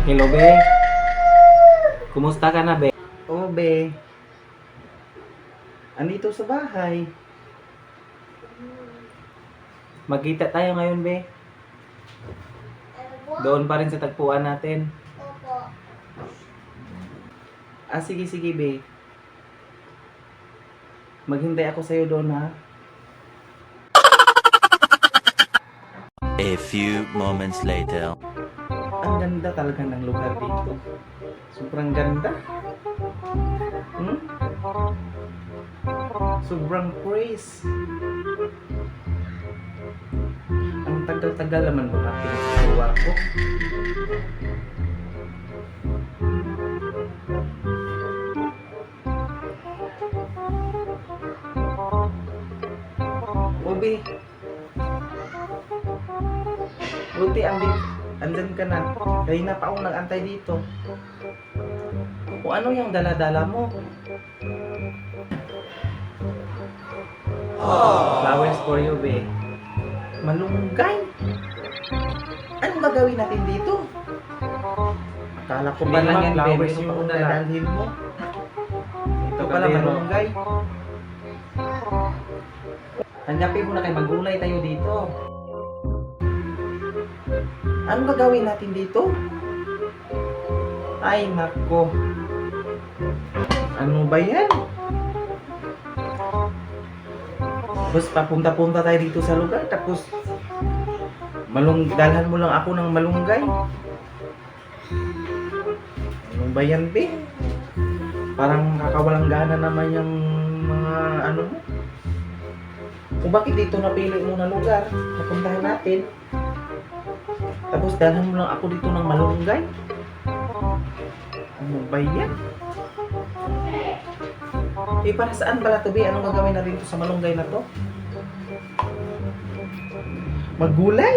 Hello, be. Kumusta ka na, be? Oo, be. Andito sa bahay. Magkita tayo ngayon, be. Doon pa rin sa tagpuan natin. Sige, sige, be. Maghintay ako sa'yo doon, ha? A few moments later. Ang ganda talaga ng lugar dito. Sobrang ganda. Hmm? Sobrang praise. Ang tagal-tagal naman dumating sa lugar ko. Ubi. Buti andyan ka na. Kanina pa akong nag-antay dito. O ano yung dala-dala mo? Flowers for you, be. Malunggay. Anong gagawin natin dito? Akala ko ba Hindi lang naman yan, flowers flowers yung yung dala. dadalhin mo. Ito Ito pala ka, biro. malunggay. Tanggapin mo na kay magulay tayo dito. Anong gagawin natin dito? Ay, nako. Ano ba yan? Tapos papunta-punta tayo dito sa lugar. Tapos dalhan mo lang ako ng malunggay. Ano ba yan, be? Parang kakawalang gana naman yung mga ano mo. Kung bakit dito napili mo na lugar, napuntahan natin. Tapos dalhan mo lang ako dito ng malunggay. Ano ba yan? Para saan pala to, be? Anong gagawin natin to sa malunggay na to? Magulay?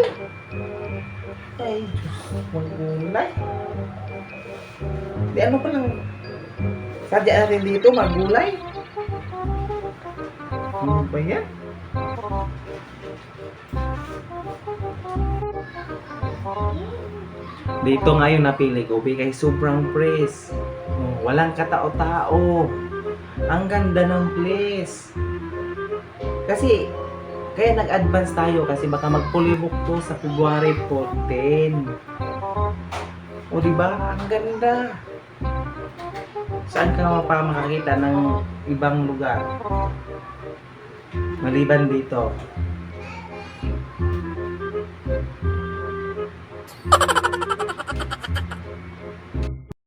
Ay, Diyos, magulay. Di ano palang sadya natin dito, magulay? Ano ba yan? Dito ngayon napili ko, be, kay sobrang praise. Walang katao-tao. Ang ganda ng place. Kasi, kaya nag-advance tayo kasi baka magpulibok to sa February 14. O diba? Ang ganda. Saan ka pa makakita ng ibang lugar? Maliban dito.